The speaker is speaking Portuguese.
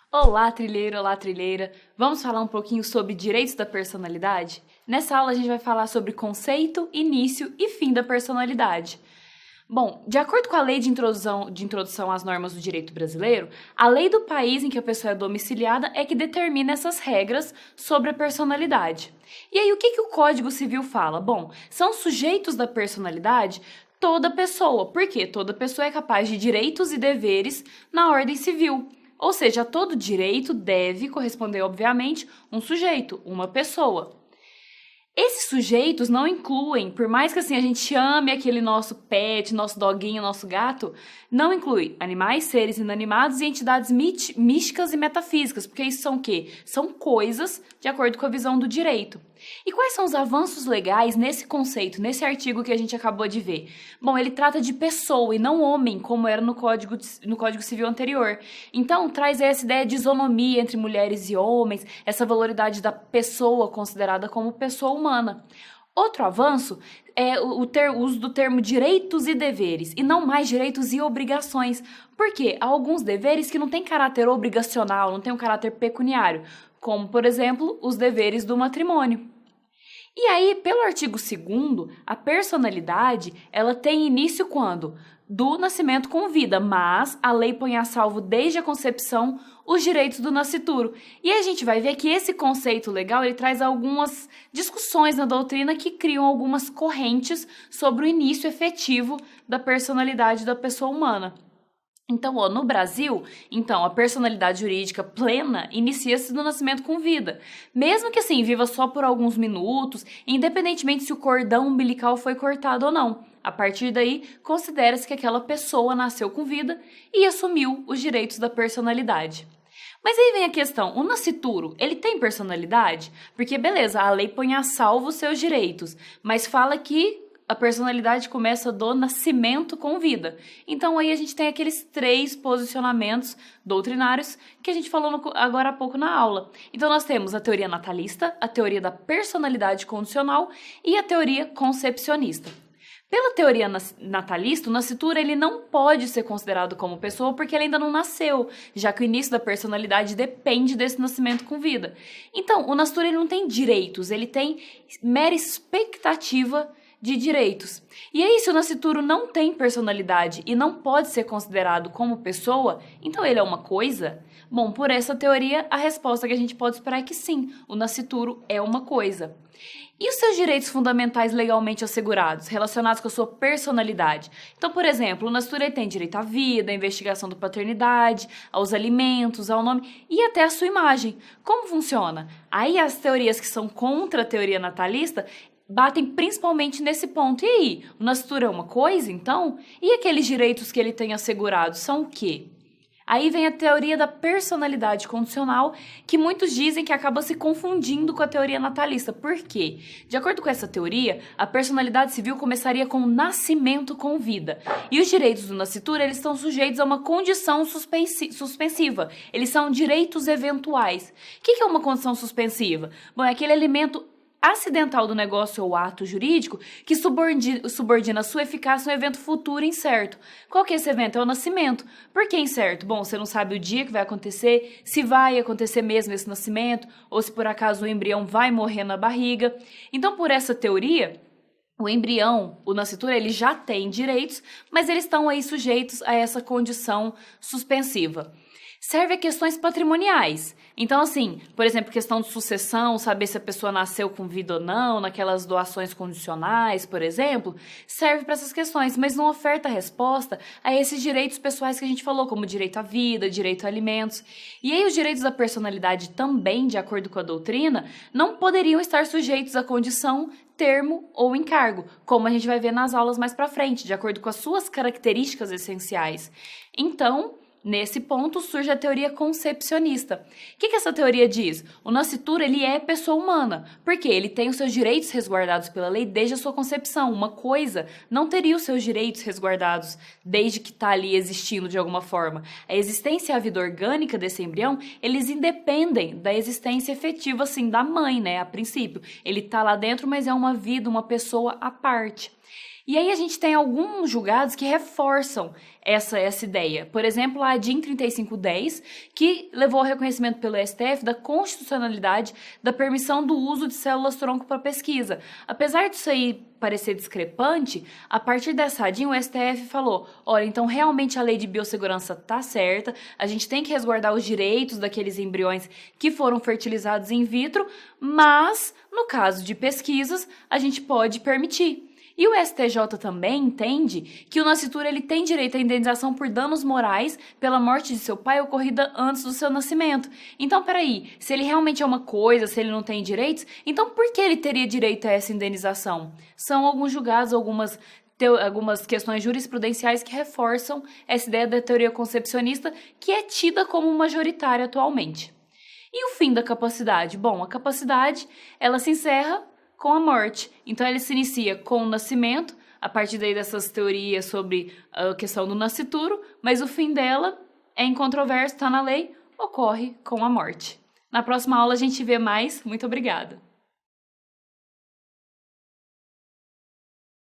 Olá, trilheiro, olá, trilheira. Vamos falar um pouquinho sobre direitos da personalidade? Nessa aula a gente vai falar sobre conceito, início e fim da personalidade. Bom, de acordo com a Lei de Introdução às Normas do Direito Brasileiro, a lei do país em que a pessoa é domiciliada é que determina essas regras sobre a personalidade. E aí, o que o Código Civil fala? Bom, são sujeitos da personalidade toda pessoa, porque toda pessoa é capaz de direitos e deveres na ordem civil. Ou seja, a todo direito deve corresponder, obviamente, um sujeito, uma pessoa. Esses sujeitos não incluem, por mais que assim a gente ame aquele nosso pet, nosso doguinho, nosso gato, não inclui animais, seres inanimados e entidades místicas e metafísicas, porque isso são o quê? São coisas de acordo com a visão do direito. E quais são os avanços legais nesse conceito, nesse artigo que a gente acabou de ver? Bom, ele trata de pessoa e não homem, como era no Código Civil anterior. Então, traz essa ideia de isonomia entre mulheres e homens, essa valoridade da pessoa considerada como pessoa humana. Outro avanço é o uso do termo direitos e deveres, e não mais direitos e obrigações. Porque há alguns deveres que não têm caráter obrigacional, não têm um caráter pecuniário, como, por exemplo, os deveres do matrimônio. E aí, pelo artigo 2º, a personalidade, ela tem início quando? Do nascimento com vida, mas a lei põe a salvo desde a concepção os direitos do nascituro. E a gente vai ver que esse conceito legal, ele traz algumas discussões na doutrina que criam algumas correntes sobre o início efetivo da personalidade da pessoa humana. Então, no Brasil, a personalidade jurídica plena inicia-se no nascimento com vida. Mesmo que assim, viva só por alguns minutos, independentemente se o cordão umbilical foi cortado ou não. A partir daí, considera-se que aquela pessoa nasceu com vida e assumiu os direitos da personalidade. Mas aí vem a questão, o nascituro, ele tem personalidade? Porque, beleza, a lei põe a salvo os seus direitos, mas fala que a personalidade começa do nascimento com vida. Então aí a gente tem aqueles 3 posicionamentos doutrinários que a gente falou agora há pouco na aula. Então nós temos a teoria natalista, a teoria da personalidade condicional e a teoria concepcionista. Pela teoria natalista, o nascituro ele não pode ser considerado como pessoa porque ele ainda não nasceu, já que o início da personalidade depende desse nascimento com vida. Então, o nascituro ele não tem direitos, ele tem mera expectativa de direitos. E aí, se o nascituro não tem personalidade e não pode ser considerado como pessoa, então ele é uma coisa? Bom, por essa teoria, a resposta que a gente pode esperar é que sim, o nascituro é uma coisa. E os seus direitos fundamentais legalmente assegurados, relacionados com a sua personalidade? Então, por exemplo, o nascituro tem direito à vida, à investigação da paternidade, aos alimentos, ao nome e até à sua imagem. Como funciona? Aí as teorias que são contra a teoria natalista batem principalmente nesse ponto. E aí, o nascituro é uma coisa, então? E aqueles direitos que ele tem assegurados são o quê? Aí vem a teoria da personalidade condicional, que muitos dizem que acaba se confundindo com a teoria natalista. Por quê? De acordo com essa teoria, a personalidade civil começaria com o nascimento com vida. E os direitos do nascituro, eles estão sujeitos a uma condição suspensiva. Eles são direitos eventuais. O que é uma condição suspensiva? Bom, é aquele elemento acidental do negócio ou ato jurídico que subordina sua eficácia a um evento futuro incerto. Qual que é esse evento? É o nascimento. Por que incerto? Bom, você não sabe o dia que vai acontecer, se vai acontecer mesmo esse nascimento, ou se por acaso o embrião vai morrer na barriga. Então, por essa teoria, o embrião, o nascituro, ele já tem direitos, mas eles estão aí sujeitos a essa condição suspensiva. Serve a questões patrimoniais. Então, assim, por exemplo, questão de sucessão, saber se a pessoa nasceu com vida ou não, naquelas doações condicionais, por exemplo, serve para essas questões, mas não oferta resposta a esses direitos pessoais que a gente falou, como direito à vida, direito a alimentos. E aí os direitos da personalidade também, de acordo com a doutrina, não poderiam estar sujeitos à condição, termo ou encargo, como a gente vai ver nas aulas mais para frente, de acordo com as suas características essenciais. Então, nesse ponto surge a teoria concepcionista. O que essa teoria diz? O nascituro ele é pessoa humana, porque ele tem os seus direitos resguardados pela lei desde a sua concepção. Uma coisa não teria os seus direitos resguardados desde que está ali existindo de alguma forma. A existência e a vida orgânica desse embrião, eles independem da existência efetiva, assim, da mãe, né, a princípio. Ele está lá dentro, mas é uma vida, uma pessoa à parte. E aí a gente tem alguns julgados que reforçam essa ideia. Por exemplo, a DIN 3510, que levou ao reconhecimento pelo STF da constitucionalidade da permissão do uso de células-tronco para pesquisa. Apesar disso aí parecer discrepante, a partir dessa DIN o STF falou, olha, então realmente a lei de biossegurança está certa, a gente tem que resguardar os direitos daqueles embriões que foram fertilizados in vitro, mas no caso de pesquisas a gente pode permitir. E o STJ também entende que o nascituro ele tem direito à indenização por danos morais pela morte de seu pai ocorrida antes do seu nascimento. Então, peraí, se ele realmente é uma coisa, se ele não tem direitos, então por que ele teria direito a essa indenização? São alguns julgados, algumas questões jurisprudenciais que reforçam essa ideia da teoria concepcionista que é tida como majoritária atualmente. E o fim da capacidade? Bom, a capacidade, ela se encerra com a morte. Então, ele se inicia com o nascimento, a partir daí dessas teorias sobre a questão do nascituro, mas o fim dela é incontroverso, está na lei, ocorre com a morte. Na próxima aula a gente vê mais. Muito obrigada!